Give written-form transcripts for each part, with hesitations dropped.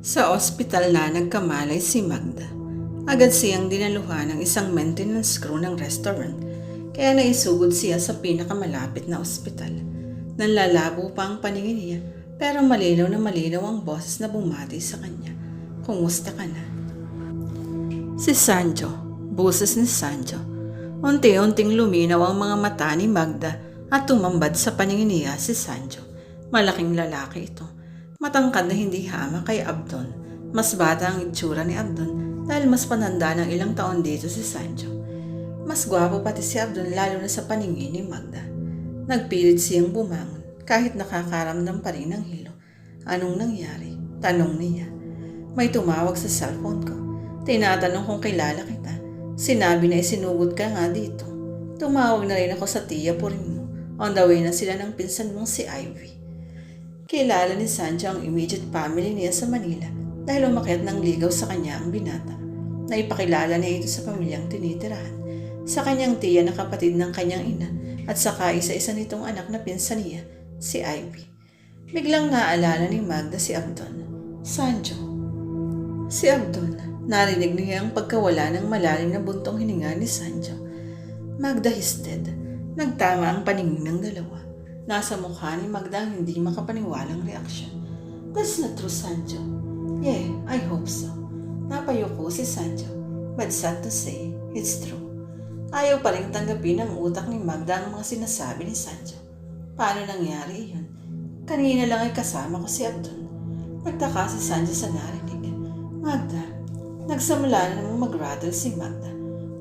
Sa ospital na nagkamalay si Magda. Agad siyang dinaluhan ng isang maintenance crew ng restaurant, kaya naisugod siya sa pinakamalapit na ospital. Nanlalabo pa ang paningin niya, pero malinaw na malinaw ang boses na bumati sa kanya. Kumusta ka na? Si Sancho, boses ni Sancho. Unti-unting luminaw ang mga mata ni Magda at tumambad sa paningin niya si Sancho. Malaking lalaki ito. Matangkad na hindi hama kay Abdon. Mas bata ang itsura ni Abdon dahil mas pananda ng ilang taon dito si Sancho. Mas gwapo pati si Abdon lalo na sa paningin ni Magda. Nagpilit siyang bumangon kahit nakakaramdam pa rin ng hilo. Anong nangyari? Tanong niya. May tumawag sa cellphone ko. Tinatanong kung kilala kita. Sinabi na isinugod ka nga dito. Tumawag na rin ako sa tiya purin mo. On the way na sila ng pinsan mong si Ivy. Kilala ni Sancho ang immediate family niya sa Manila dahil umakyat ng ligaw sa kanya ang binata. Naipakilala niya ito sa pamilyang tinitirahan, sa kanyang tiya na kapatid ng kanyang ina at saka isa-isa nitong anak na pinsan niya, si Ivy. Biglang naalala ni Magda si Abdon. Sancho. Si Abdon. Narinig niya ang pagkawala ng malalim na buntong hininga ni Sancho. Magda histed. Nagtama ang paningin ng dalawa. Nasa mukha ni Magda ang hindi makapaniwalang reaksyon. That's not true, Sancho. Yeah, I hope so. Napayuko si Sancho. But sad to say, it's true. Ayaw pa rin tanggapin ng utak ni Magda ang mga sinasabi ni Sancho. Paano nangyari yun? Kanina lang ay kasama ko si Abdon. Nagtaka si Sancho sa narinig. Magda, nagsamula na namang mag-rattle si Magda.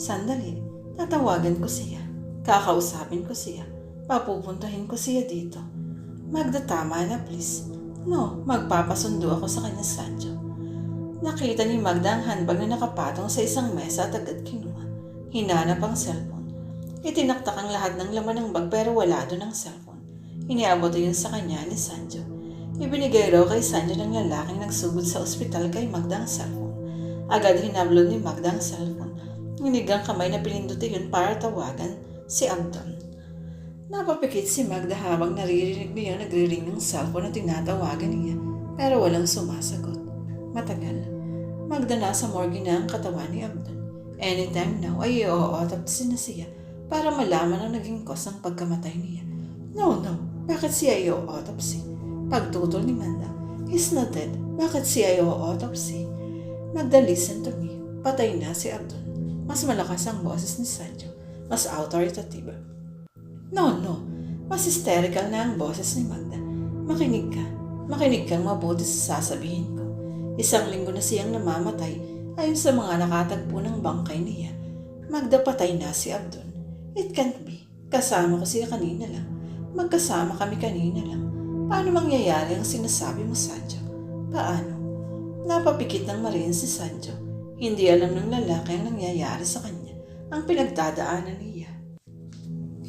Sandali, tatawagan ko siya. Kakausapin ko siya. Papupuntahin ko siya dito. Magda, tama na please. No, magpapasundo ako sa kanya, Sancho. Nakita ni Magda ang handbag na nakapatong sa isang mesa at agad kinuha. Hinanap ang cellphone. Itinaktak ang lahat ng laman ng bag pero wala doon ang cellphone. Iniabot yun sa kanya ni Sancho. Ibinigay raw kay Sancho ng lalaking nagsugod sa ospital kay Magda ang cellphone. Agad hinablon ni Magda ang cellphone. Nginigang kamay na pinindutin yun para tawagan si Abdon. Napapikit si Magda habang naririnig niya nagre-ring ng cellphone na tinatawagan niya pero walang sumasagot. Matagal. Magda, nasa morgue na ang katawan ni Abdon. Anytime now ay i-autopsy na siya para malaman ang naging cause ng pagkamatay niya. No. Bakit siya i-autopsy? Pagtutol ni Magda. He's not dead. Bakit siya i-autopsy? Magda, listen to me. Patay na si Abdon. Mas malakas ang boses ni Sancho. Mas authoritative. No. Mas hysterical na ang boses ni Magda. Makinig ka. Makinig kang mabuti sa sasabihin ko. Isang linggo na siyang namamatay ayon sa mga nakatagpo ng bangkay niya. Magda, patay na si Abdon. It can't be. Kasama ko siya kanina lang. Magkasama kami kanina lang. Paano mangyayari ang sinasabi mo, Sancho? Paano? Napapikit ng marin si Sancho. Hindi alam ng lalaki ang nangyayari sa kanya. Ang pinagdadaanan niya.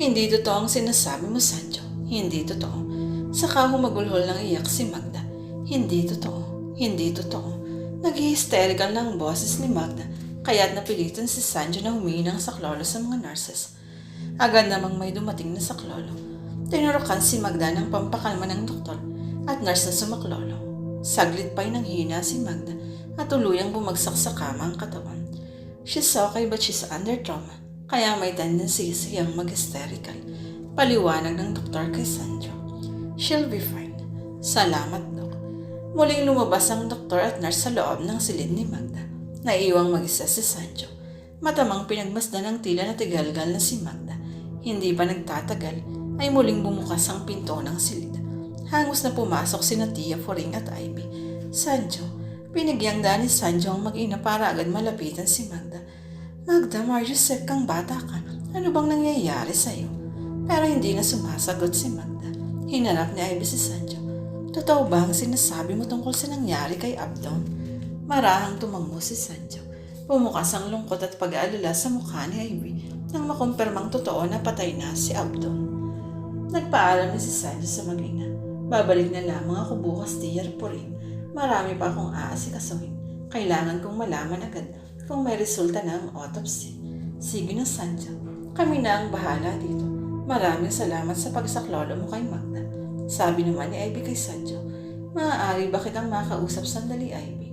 Hindi totoo ang sinasabi mo, Sancho. Hindi totoo. Saka humagulhol ng iyak si Magda. Hindi totoo. Hindi totoo. Nag-hysterical ng boses ni Magda, kaya't napilitan si Sancho na humingi ng saklolo sa mga nurses. Agad namang may dumating na saklolo. Tinurukan si Magda ng pampakalma ng doktor at nurse na sumaklolo. Saglit pa'y nanghina si Magda at tuluyang bumagsak sa kama ang katawan. She's okay but she's under trauma, kaya may tendency siyang mag-hysterical. Paliwanag ng doktor kay Sancho. She'll be fine. Salamat, Dok. Muling lumabas ang doktor at nurse sa loob ng silid ni Magda. Naiiwang mag-isa si Sancho. Matamang pinagmasdan ng tila na tigalgal na si Magda. Hindi pa nagtatagal ay muling bumukas ang pinto ng silid. Hangos na pumasok sina Tia Foring at Ivy. Sancho, pinagyangda ni Sancho ang mag-ina para agad malapitan si Magda. Magda, Marjusek, kang bata ka. Ano bang nangyayari sa'yo? Pero hindi na sumasagot si Magda. Hinanap ni Ivy si Sancho. Totoo ba ang sinasabi mo tungkol sa nangyari kay Abdon? Marahang tumango si Sancho. Pumukas ang lungkot at pag-aalala sa mukha ni Ivy nang makumpirmang totoo na patay na si Abdon. Nagpaalam na si Sancho sa mag-ina. Babalik na lamang ako bukas, Tia Poring. Marami pa akong aasikasuhin. Kailangan kong malaman agad kung may resulta na ang autopsy. Sige na, Sancho. Kami na ang bahala dito. Maraming salamat sa pagsaklolo mo kay Magda. Sabi naman ni Ivy kay Sancho. Maaari ba kitang makausap sandali, Ivy?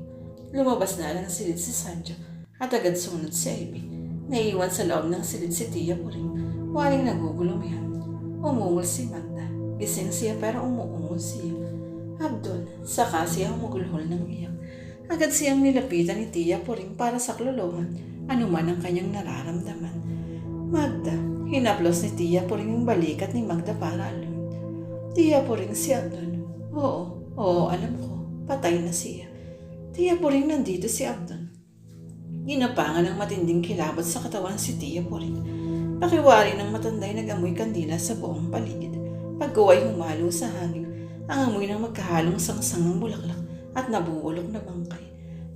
Lumabas na lang silid si Sancho at agad sumunod si Ivy. Naiiwan sa loob ng silid si Tia Puring. Waring nagugulumihan. Umungol si Magda. Gising siya pero umuungol siya. Abdon, saka siya humugulhol ng iyak. Agad siyang nilapitan ni Tia Puring para saklolohan anuman ang kanyang nararamdaman. Magda, hinaplos ni Tia Puring yung balikat ni Magda para alun. Tia Puring, si Abdon. Oo, alam ko. Patay na siya. Tia Puring, nandito si Abdon. Ginapangan ng matinding kilabot sa katawan si Tia Puring. Pakiwari ng matanday nag-amoy kandila sa buong paligid. Pagkuway humalo sa hangin, ang amoy ng magkahalong sangsangang bulaklak at nabubulok na bangkay.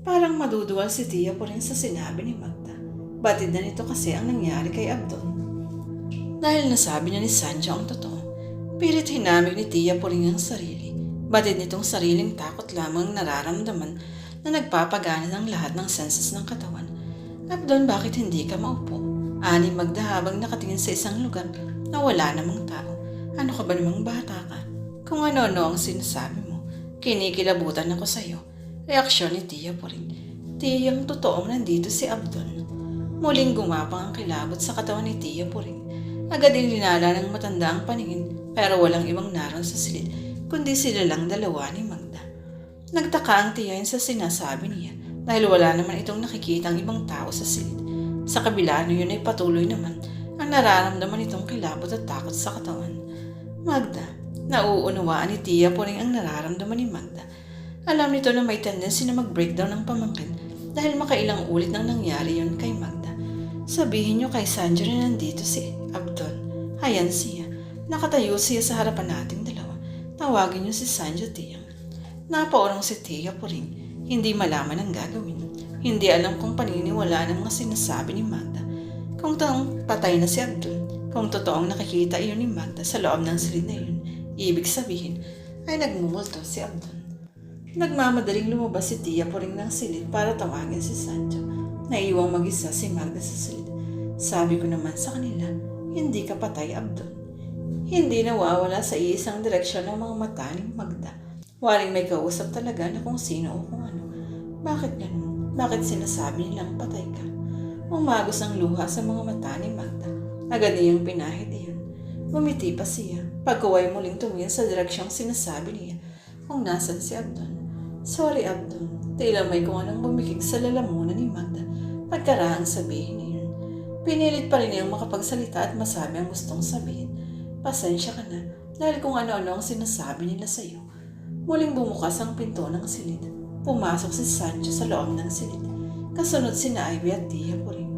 Parang maduduwal si Tia Puring sa sinabi ni Magda. Batid na nito kasi ang nangyari kay Abdon. Dahil nasabi niya ni Sancho ang totoo, pilit hinamig ni Tia Puring ang sarili. Batid nitong sariling takot lamang nararamdaman na nagpapagana ng lahat ng senses ng katawan. Abdon, bakit hindi ka maupo? Ani Magda habang nakatingin sa isang lugar na wala namang tao. Ano ka ba namang bata ka? Kung ano-ano ang sinasabi mo, kinikilabutan ako sa iyo. Reaksyon ni Tia Puring. Tiyang totoong nandito si Abdon. Muling gumapang ang kilabot sa katawan ni Tia Puring. Agad din linala ng matanda ang paningin pero walang ibang naroon sa silid kundi sila lang dalawa ni Magda. Nagtaka ang tiyahin sa sinasabi niya dahil wala naman itong nakikitang ibang tao sa silid. Sa kabila yun ay patuloy naman ang nararamdaman itong kilabot at takot sa katawan. Magda, nauunawaan ni Tia Puring ang nararamdaman ni Magda. Alam nito na may tendency na mag-breakdown ng pamangkin dahil makailang ulit nang nangyari yun kay Magda. Sabihin niyo kay Sanjo na nandito si Abdon. Hayan siya. Nakatayo siya sa harapan nating dalawa. Tawagin niyo si Sanjo, Tiyang. Napaurong si Tia Puring. Hindi malaman ang gagawin. Hindi alam kung paniniwala ng mga sinasabi ni Magda. Kung taong patay na si Abdon, kung totoong nakikita iyon ni Magda sa loob ng silid na iyon, ibig sabihin ay nagmumulto si Abdon. Nagmamadaling lumabas si Tia Puring ng silid para tawagin si Sancho. Naiwang mag-isa si Magda sa silid. Sabi ko naman sa kanila, hindi ka patay, Abdon. Hindi nawawala sa isang direksyon ng mga mata ni Magda. Waring may kausap talaga na kung sino o kung ano. Bakit ganun? Bakit sinasabi nilang patay ka? Umagos ang luha sa mga mata ni Magda. Agad niyang pinahid iyon. Ngumiti pa siya. Pagkaway muling tumingin sa direksyong sinasabi niya kung nasan si Abdon. Sorry, Abdon. Tila may kung anong bumikig sa lalamunan ni Magda pagkaraang sabihin niyon. Pinilit pa rin niyang makapagsalita at masabi ang gustong sabihin. Pasensya ka na dahil kung ano-ano ang sinasabi nila sa iyo. Muling bumukas ang pinto ng silid. Pumasok si Sancho sa loob ng silid. Kasunod sina Ivy at Tia Puring.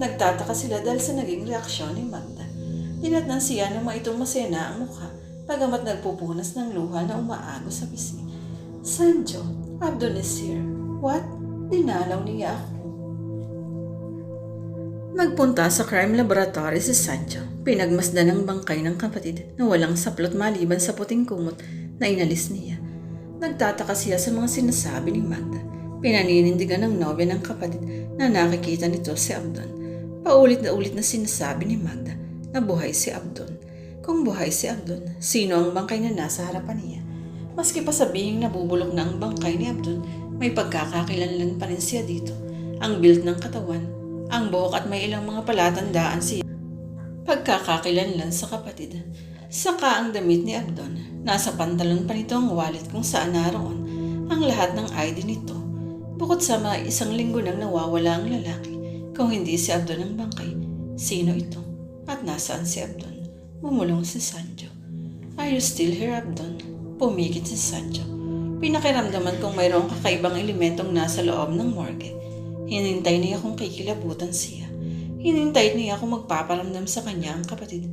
Nagtataka sila dahil sa naging reaksyon ni Magda. Dinatnan siya na maitong masaya na ang mukha pagamat nagpupunas ng luha na umaagos sa pisngi. Sancho, Abdon is here. What? Dinalaw niya ako. Nagpunta sa crime laboratory si Sancho. Pinagmasdan ang bangkay ng kapatid na walang saplot maliban sa puting kumot na inalis niya. Nagtataka siya sa mga sinasabi ni Magda. Pinaninindigan ng nobya ng kapatid na nakikita nito si Abdon. Paulit na ulit na sinasabi ni Magda na buhay si Abdon. Kung buhay si Abdon, sino ang bangkay na nasa harapan niya? Maski pa sabihing nabubulok na ang bangkay ni Abdon, may pagkakakilanlan pa rin siya dito. Ang build ng katawan, ang buhok at may ilang mga palatandaan siya. Pagkakakilanlan sa kapatid. Saka ang damit ni Abdon. Nasa pantalon pa nito ang wallet kung saan naroon ang lahat ng ID nito. Bukod sa mga isang linggo nang nawawala ang lalaki, kung hindi si Abdon ang bangkay, sino ito? At nasaan si Abdon? Bumulong si Sancho. Are you still here, Abdon? Pumikit si Sancho. Pinakiramdaman kung mayroong kakaibang elementong nasa loob ng morgue. Hinintay niya kung kikilabutan siya. Hinintay niya kung magpaparamdam sa kanya ang kapatid.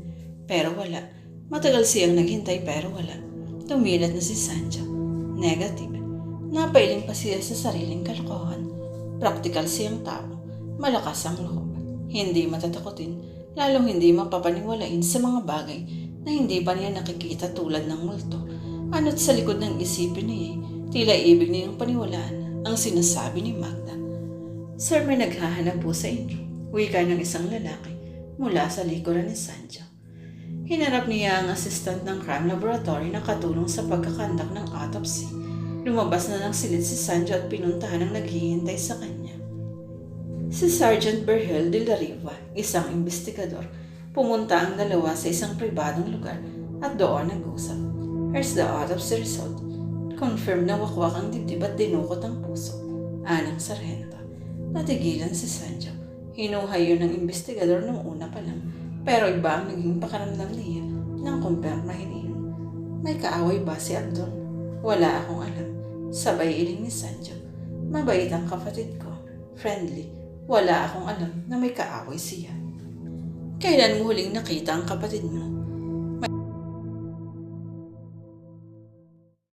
Pero wala. Matagal siyang naghintay pero wala. Tumilat na si Sancho. Negative. Napailing pa siya sa sariling kalokohan. Praktikal siyang tao. Malakas ang loob. Hindi matatakotin. Lalong hindi mapapaniwalain sa mga bagay na hindi pa niya nakikita tulad ng multo. Ano't sa likod ng isipin niya, tila ibig niyang paniwalaan ang sinasabi ni Magda. Sir, may naghahanap po sa inyo. Wika ng isang lalaki mula sa likuran ni Sancho. Hinarap niya ang assistant ng crime laboratory na katulong sa pagkakandak ng autopsy. Lumabas na ng silid si Sanjo at pinuntahan ang naghihintay sa kanya. Si Sergeant Berhel de la Riva, isang investigador. Pumunta ang dalawa sa isang pribadong lugar at doon nag-usap. Here's the autopsy result. Confirm na wakwak ang dibdib at dinukot ang puso. Anang sarhento. Natigilan si Sanjo. Hinuhay yun ng investigador noong una pa lang. Pero iba ang naging pakaramdam niya nang kumpirmahin iyon. May kaaway ba si Abdul? Wala akong alam. Sabay iling ni Sanjo. Mabait ang kapatid ko. Friendly. Wala akong alam na may kaaway siya. Kailan mo huling nakita ang kapatid mo?